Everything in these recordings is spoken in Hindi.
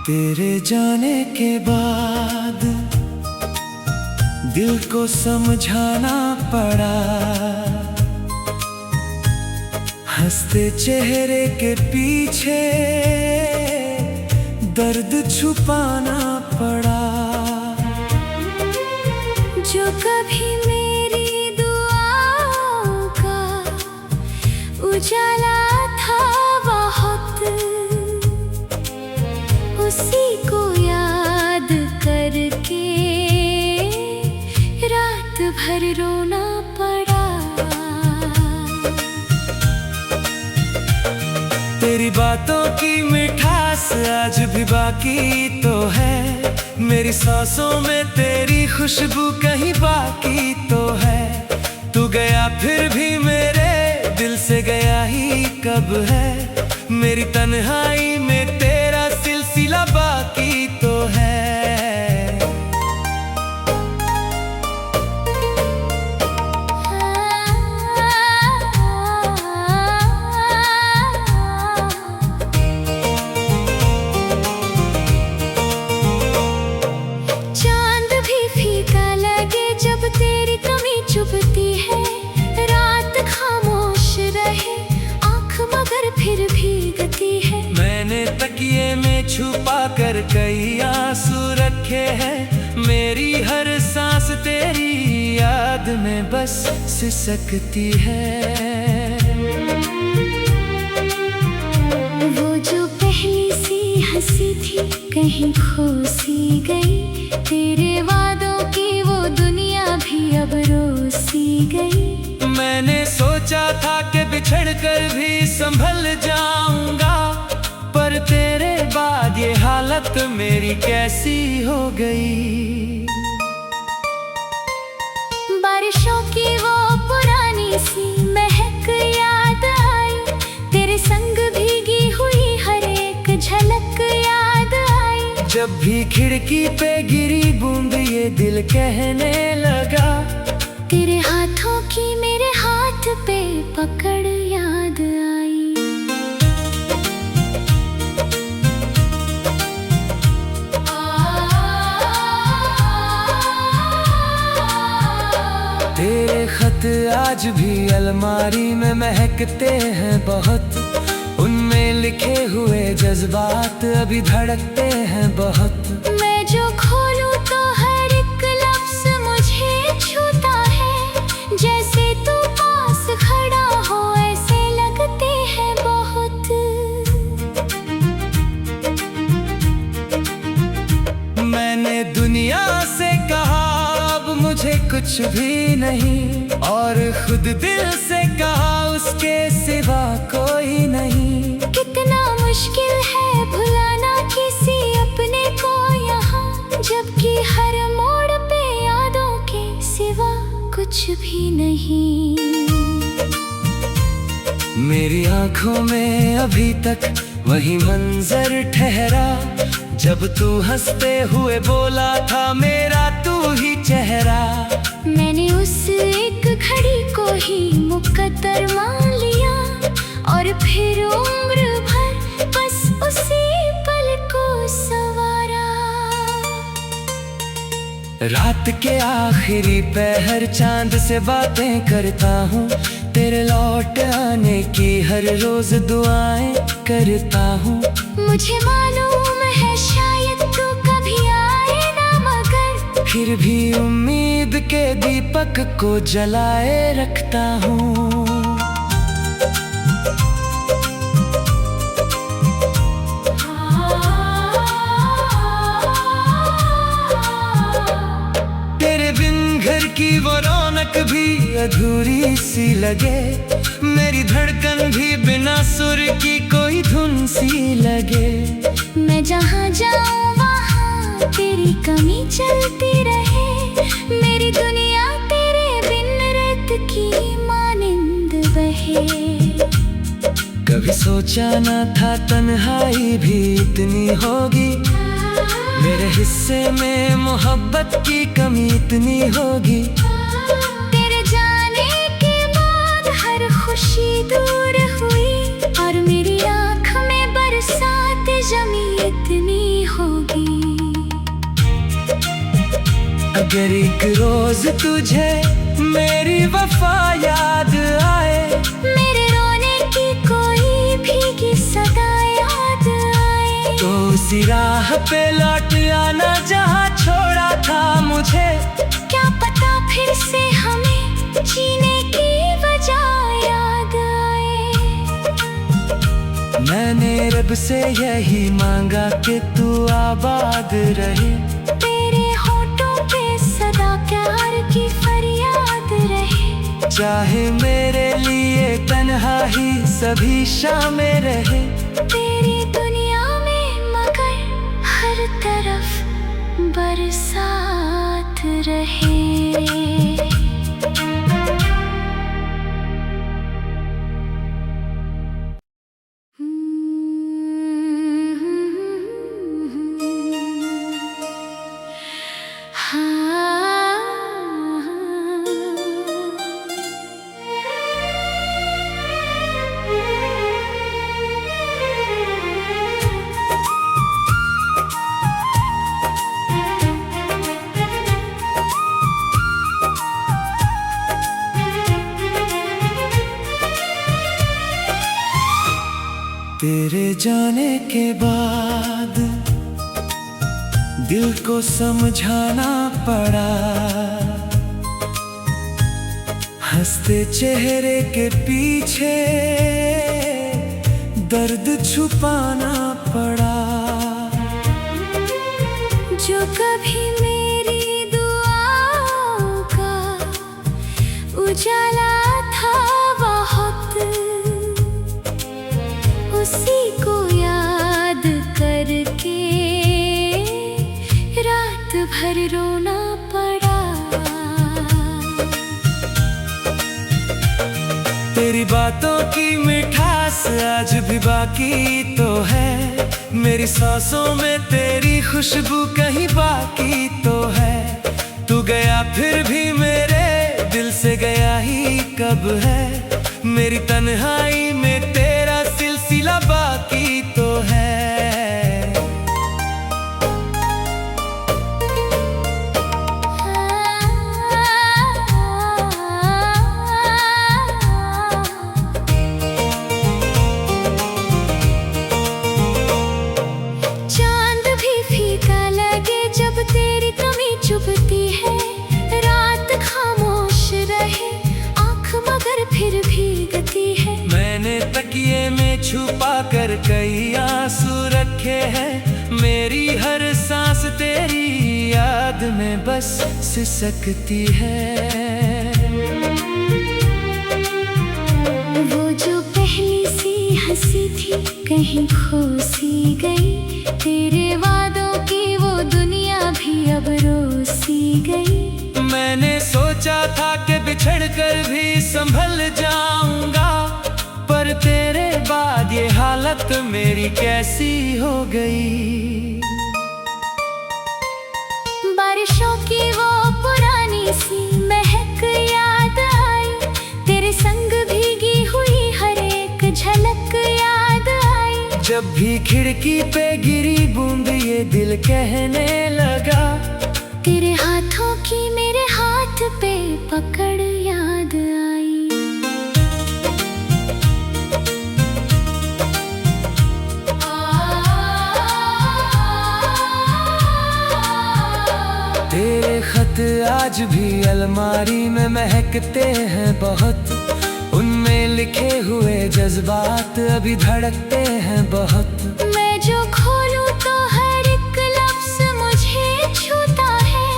तेरे जाने के बाद दिल को समझाना पड़ा, हंसते चेहरे के पीछे दर्द छुपाना पड़ा। जो कभी मेरी दुआओं का उजाला था बहुत, उसी को याद करके रात भर रोना पड़ा। तेरी बातों की मिठास आज भी बाकी तो है, मेरी सांसों में तेरी खुशबू कहीं बाकी तो है। तू गया फिर भी मेरे दिल से गया ही कब है, मेरी तन्हाई में तेरा सिलसिला बाकी तो है। चांद भी फीका लगे जब तेरी कमी चुभती है, रात खामोश रहे आँख मगर फिर भीगती है। मैंने तकिए में छुपा कर कई आंसू रखे हैं, मेरी हर सांस तेरी याद में बस सिसकती है। वो जो पहली सी हंसी थी कहीं खो सी गई, तेरे वादों की वो दुनिया भी अब रो सी गई। मैंने सोचा था कि बिछड़ कर भी संभल जाऊंगा, पर तेरे बाद ये हालत मेरी कैसी हो गई। बारिशों की वो पुरानी सी महक याद आई, तेरे संग भीगी हुई हर एक झलक याद आई। जब भी खिड़की पे गिरी बूंद ये दिल कहने लगा, तेरे हाथों की मेरे हाथ पे पकड़ याद आई। तेरे खत आज भी अलमारी में महकते हैं बहुत, उनमें लिखे हुए जज्बात अभी धड़कते हैं बहुत। मैं जो खोलूं तो हर एक लफ्ज मुझे छूता है, जैसे तू पास खड़ा हो ऐसे लगते हैं बहुत। मैंने दुनिया से कहा अब मुझे कुछ भी नहीं, और खुद दिल से कहा उसके सिवा कोई नहीं। कितना मुश्किल है भुलाना किसी अपने को यहाँ, जबकि हर मोड़ पे यादों के सिवा कुछ भी नहीं। मेरी आंखों में अभी तक वही मंजर ठहरा, जब तू हंसते हुए बोला था मेरा तू ही चेहरा। मैंने उस एक घड़ी को ही मुकद्दर मान लिया, और फिर उम्र भर बस उसी पल को संवारा। रात के आखिरी पहर चांद से बातें करता हूँ, तेरे लौट आने की हर रोज दुआएं करता हूँ। मुझे मालूम है शायद तू कभी आए ना, मगर फिर भी उम्मीद के दीपक को जलाए रखता हूँ। तेरे बिन घर की वो रौनक भी अधूरी सी लगे, मेरी धड़कन भी बिना सुर की कोई धुन सी लगे। मैं जहाँ जाऊँ वहाँ तेरी कमी चलती रहे, मेरी दुनिया तेरे बिन रेत की मानिंद बहे। कभी सोचा न था तन्हाई भी इतनी होगी, मेरे हिस्से में मोहब्बत की कमी इतनी होगी। तेरे जाने के बाद हर खुशी दूर हुई, और मेरी आँख में बरसात जमी इतनी हो अगर एक रोज तुझे मेरी वफा याद आए, मेरे रोने की कोई भीगी सदा याद आए, तो उसी राह पे लौट आना जहाँ छोड़ा था मुझे। क्या पता फिर से हमें जीने की वजह याद आए। मैंने रब से यही मांगा कि तू आबाद रहे, तेरे होठों पे सदा प्यार की फरियाद रहे, चाहे मेरे लिए तन्हा ही सभी शामें रहे। तेरी दुनिया में मगर हर तरफ बरसात रहे। तेरे जाने के बाद दिल को समझाना पड़ा, हंसते चेहरे के पीछे दर्द छुपाना पड़ा। जो कभी मेरी दुआओं का उजाला था बहुत, उसी को याद करके रात भर रोना पड़ा। तेरी बातों की मिठास आज भी बाकी तो है, मेरी सांसों में तेरी खुशबू कहीं बाकी तो है। तू गया फिर भी मेरे दिल से गया ही कब है, मेरी तन्हाई में तेरा सिलसिला बाकी तो है। चांद भी फीका लगे जब तेरी कमी चुभती है, रात खामोश रहे आँख मगर फिर भीगती है। मैंने तकिए में छुपा कर कई आंसू रखे हैं, मेरी हर सांस तेरी याद में बस सिसकती है। वो जो पहली सी हंसी थी कहीं खो सी गई, तेरे वादों की वो दुनिया भी अब रो सी गई। मैंने सोचा था कि बिछड़ कर भी संभल जाऊंगा, पर तेरे बाद ये हालत मेरी कैसी हो गई। बारिशों की वो पुरानी सी महक याद आई, तेरे संग भीगी हुई हर एक झलक याद आई। जब भी खिड़की पे गिरी बूंद ये दिल कहने लगा, तेरे हाथों की मेरे हाथ पे पकड़ याद आई। तेरे खत आज भी अलमारी में महकते हैं बहुत, उनमें लिखे हुए जज्बात अभी धड़कते हैं बहुत। मैं जो खोलूं तो हर एक लफ्ज मुझे छूता है,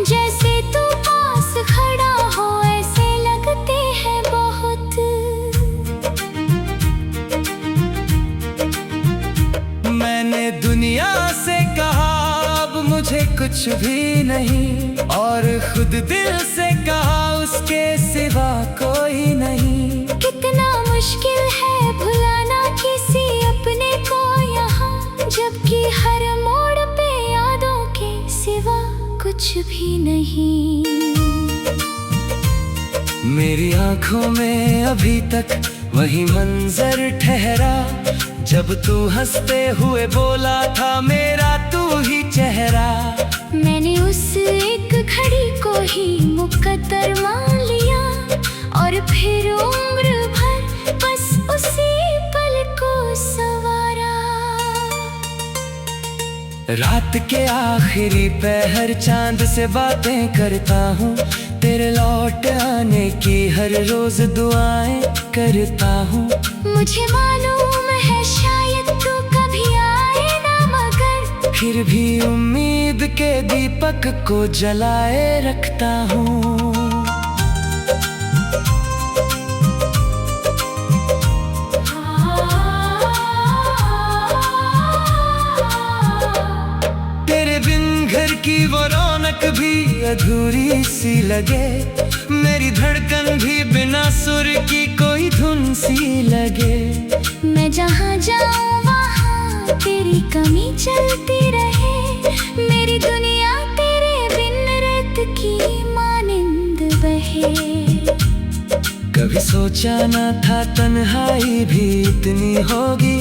जैसे तू पास खड़ा हो ऐसे लगते हैं बहुत। मैंने दुनिया से कहा अब मुझे कुछ भी नहीं, और खुद दिल से कहा उसके सिवा कोई नहीं। कितना मुश्किल है भुलाना किसी अपने को यहाँ, जबकि हर मोड़ पे यादों के सिवा कुछ भी नहीं। मेरी आंखों में अभी तक वही मंजर ठहरा, जब तू हंसते हुए बोला था मेरा तू ही चेहरा। मैंने उस एक घड़ी ही मुकद्दर मान लिया, और फिर उम्र भर बस उसी पल को संवारा। रात के आखिरी पहर चांद से बातें करता हूँ, तेरे लौट आने की हर रोज दुआएं करता हूँ। मुझे मालूम है शायद तू कभी आए ना, मगर फिर भी उम्मीद के दीपक को जलाए रखता हूँ। तेरे बिन घर की वो रौनक भी अधूरी सी लगे, मेरी धड़कन भी बिना सुर की कोई धुन सी लगे। मैं जहाँ जाऊँ वहाँ तेरी कमी चलती रहे, मेरी दुनिया तेरे बिन रेत की मानिंद बहे। कभी सोचा न था तन्हाई भी इतनी होगी,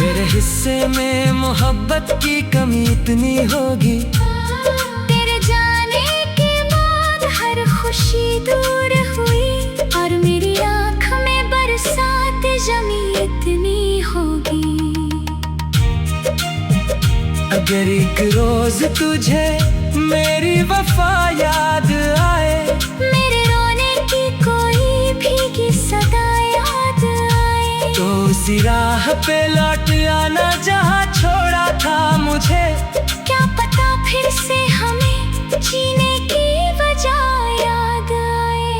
मेरे हिस्से में मोहब्बत की कमी इतनी होगी। तेरे जाने के बाद हर खुशी दूर हुई, और मेरी आँख में बरसात जमी इतनी होगी। अगर एक रोज तुझे मेरी वफा याद आए, मेरे रोने की कोई भीगी सदा याद आए, तो उसी राह पे लौट आना जहाँ छोड़ा था मुझे। क्या पता फिर से हमें जीने की वजह याद आए।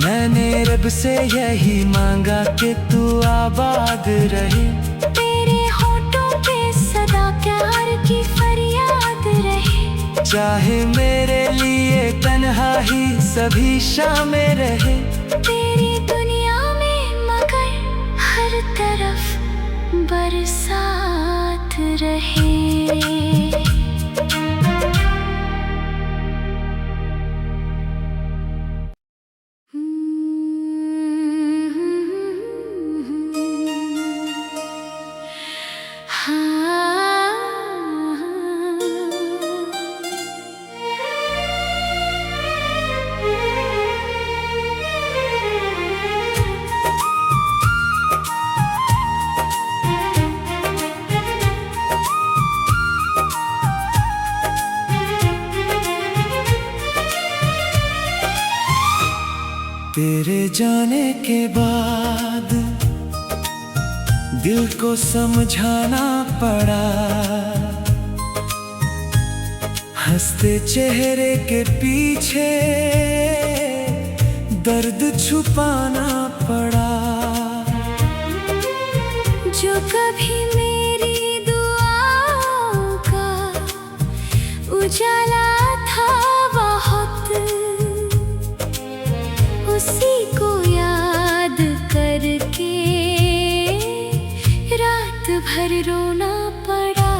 मैंने रब से यही मांगा कि तू आबाद रहे, तेरे होठों पे सदा प्यार की फरियाद रहे। चाहे मेरे लिए तन्हा ही सभी शामें रहे। तेरी दुनिया में मगर हर तरफ बरसात रहे। तेरे जाने के बाद दिल को समझाना पड़ा, हंसते चेहरे के पीछे दर्द छुपाना पड़ा। जो कभी मेरी दुआओं का उजाला था बहुत, उसी को याद करके रात भर रोना पड़ा।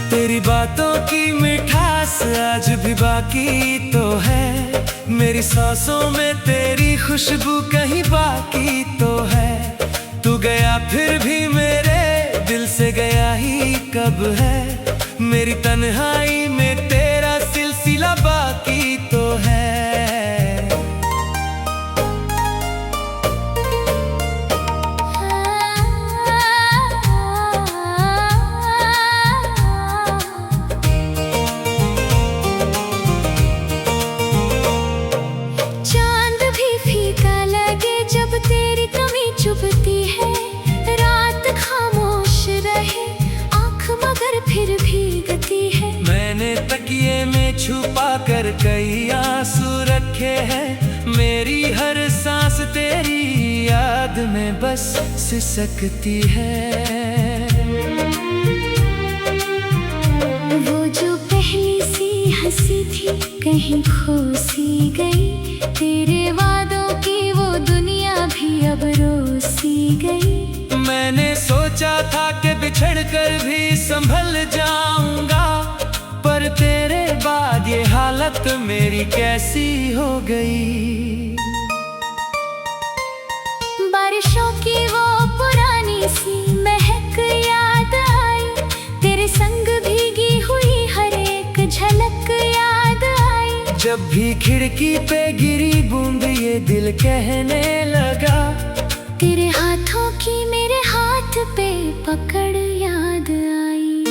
तेरी बातों की मिठास आज भी बाकी तो है, मेरी सांसों में तेरी खुशबू कहीं बाकी तो है। तू गया फिर भी मेरे दिल से गया ही कब है, मेरी तन्हाई में तेरा सिलसिला बाकी तो है। चांद भी फीका लगे जब तेरी कमी चुभती है, रात खामोश रहे आँख मगर फिर भीगती है। मैंने तकिए में छुपा कर कई आंसू रखे हैं, मेरी हर सांस तेरी याद में बस सिसकती है। वो जो पहली सी हंसी थी कहीं खो सी गई, तेरे वादों की वो दुनिया भी अब रो सी गई। मैंने सोचा था कि बिछड़ कर भी संभल जाऊंगा, पर तेरे बाद ये हालत मेरी कैसी हो गई। बारिशों की वो पुरानी सी महक याद आई, जब भी खिड़की पे गिरी बूंद ये दिल कहने लगा, तेरे हाथों की मेरे हाथ पे पकड़ याद आई।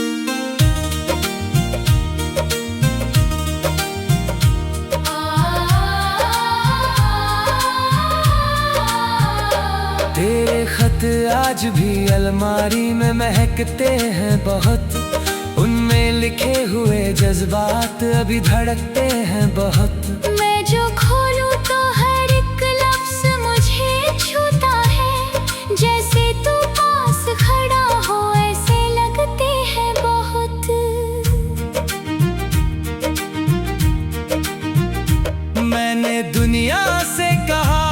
तेरे खत आज भी अलमारी में महकते हैं बहुत, उनमें लिखे हुए जज्बात अभी धड़कते हैं बहुत। मैं जो खोलूं तो हर एक लफ्ज मुझे छूता है, जैसे तू पास खड़ा हो ऐसे लगते हैं बहुत। मैंने दुनिया से कहा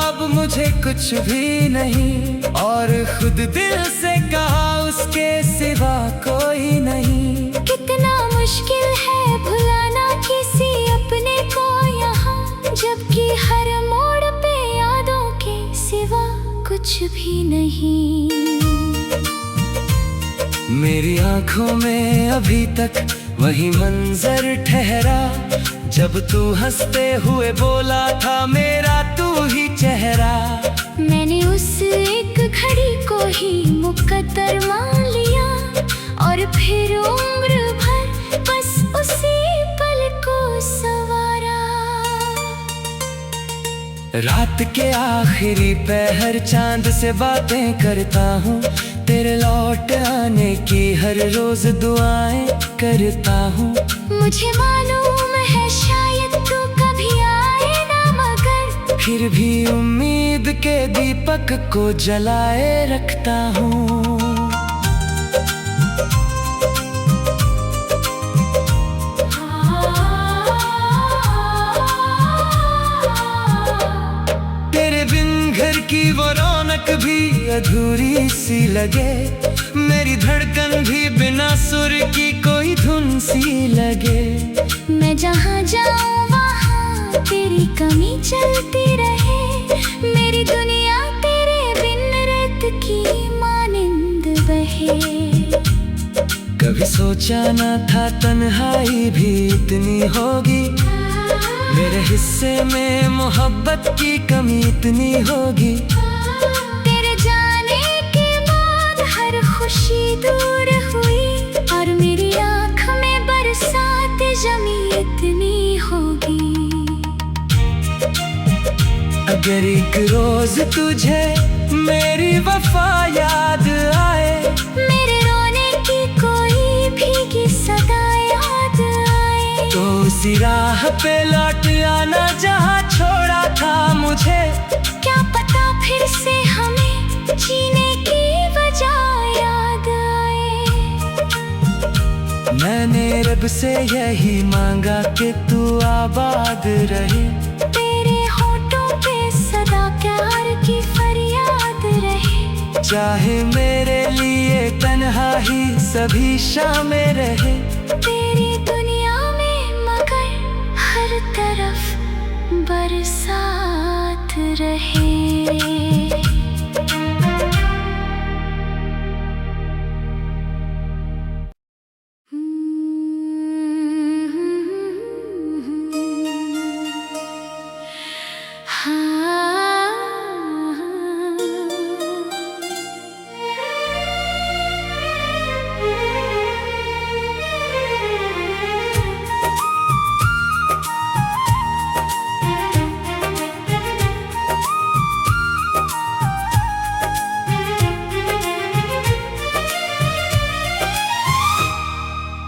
अब मुझे कुछ भी नहीं, और खुद दिल से कहा उसके सिवा कोई नहीं। कितना मुश्किल है भुलाना किसी अपने को यहाँ, जबकि हर मोड़ पे यादों के सिवा कुछ भी नहीं। मेरी आंखों में अभी तक वही मंजर ठहरा, जब तू हंसते हुए बोला था मेरा तू ही चेहरा। मैंने उस एक घड़ी को ही मुकद्दर मान लिया, और फिर उम्र भर बस उसी पल को संवारा। रात के आखिरी पहर चांद से बातें करता हूँ, तेरे लौट आने की हर रोज दुआएं करता हूँ। मुझे मालूम है शायद तू कभी आए ना, मगर फिर भी उम्मीद के दीपक को जलाए रखता हूँ। तेरे बिन घर की वो रौनक भी अधूरी सी लगे, मेरी धड़कन भी बिना सुर की कोई धुन सी लगे। मैं जहाँ जाऊँ वहाँ तेरी कमी चलती रहे, मेरी दुनिया तेरे बिन रेत की मानिंद बहे। कभी सोचा ना था तन्हाई भी इतनी होगी, मेरे हिस्से में मोहब्बत की कमी इतनी होगी। तेरे जाने के बाद हर खुशी दूर हुई, और मेरी आँख में बरसात जमी इतनी होगी। अगर एक रोज तुझे मेरी वफा याद आए, मेरे रोने की कोई भीगी सदा याद आए, तो उसी राह पे लौट आना जहाँ छोड़ा था मुझे। क्या पता फिर से हमें जीने की वजह याद आए। मैंने रब से यही मांगा कि तू आबाद रहे, तेरे होठों पे सदा प्यार की फरियाद रहे। चाहे मेरे लिए तन्हा ही सभी शामें रहे। तेरी दुनिया में मगर हर तरफ बरसात रहे।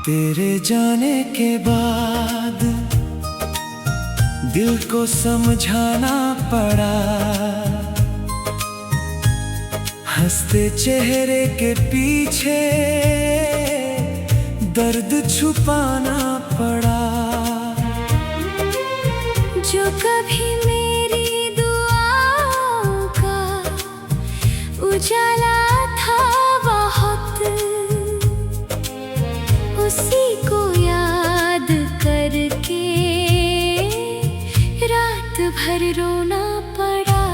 तेरे जाने के बाद दिल को समझाना पड़ा, हंसते चेहरे के पीछे दर्द छुपाना पड़ा। जो कभी मेरी दुआओं का उजाला था बहुत, उसी को याद करके रात भर रोना पड़ा।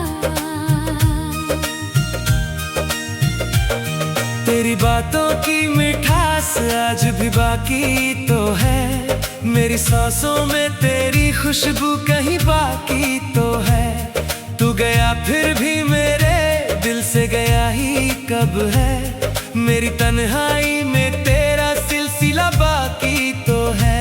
तेरी बातों की मिठास मिठास आज भी बाकी तो है, मेरी सांसों में तेरी खुशबू कहीं बाकी तो है। तू गया फिर भी मेरे दिल से गया ही कब है, मेरी तन्हाई में तेरा सिलसिला बाकी तो है।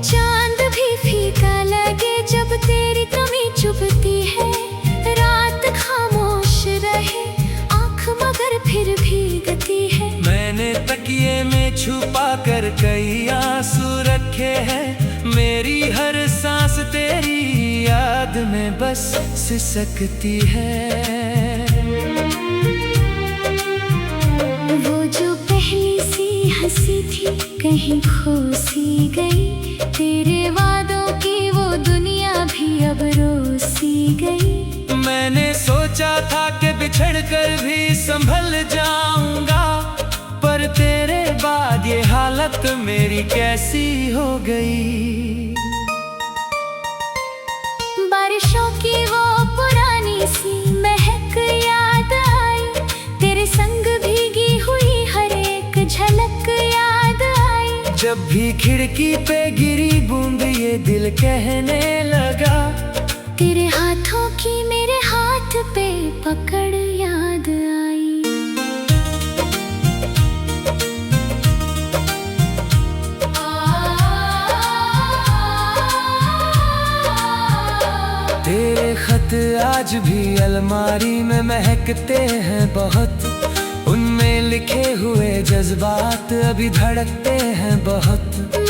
चांद भी फीका लगे जब तेरी कमी चुभती है, रात खामोश रहे आँख मगर फिर भीगती है। मैंने तकिए में छुपा कर कई आंसू रखे हैं, मेरी हर सांस तेरी याद में बस सिसकती है। वो जो पहली सी हंसी थी कहीं खो सी गई, तेरे वादों की वो दुनिया भी अब रो सी गई। मैंने सोचा था कि बिछड़ कर भी संभल जाऊंगा, पर तेरे बाद ये हालत मेरी कैसी हो गई। बारिशों की वो पुरानी सी महक याद आई, तेरे संग भीगी हुई हर एक झलक याद आई। जब भी खिड़की पे गिरी बूंद ये दिल कहने लगा, तेरे हाथों की मेरे हाथ पे पकड़ याद आई। तेरे खत आज भी अलमारी में महकते हैं बहुत, उनमें लिखे हुए जज्बात अभी धड़कते हैं बहुत।